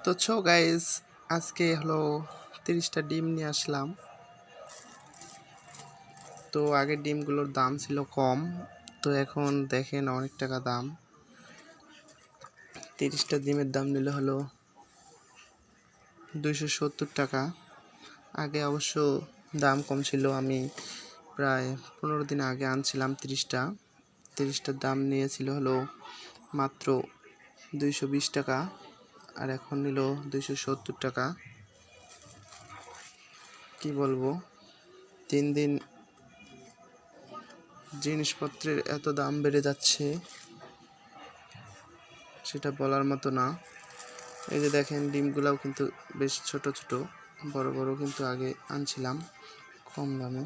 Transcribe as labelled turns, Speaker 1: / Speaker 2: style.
Speaker 1: তো গাইস, আজকে হলো 30টা ডিম নিয়ে আসলাম। তো আগের ডিমগুলোর দাম ছিল কম, তো এখন দেখেন অনেক টাকা দাম। 30টা ডিমের দাম নিল হলো 270 টাকা। আগে অবশ্য দাম কম ছিল, আমি প্রায় 15 দিন আগে আনছিলাম 30টার দাম নিয়েছিল হলো মাত্র 220 টাকা, আর এখন নিল 270 টাকা। কি বলবো, 3 দিন জিনিসপত্রের এত দাম বেড়ে যাচ্ছে, সেটা বলার মতো না। এই যে দেখেন, ডিমগুলাও কিন্তু বেশ ছোট ছোট, বড় বড় কিন্তু আগে আনছিলাম কম দামে।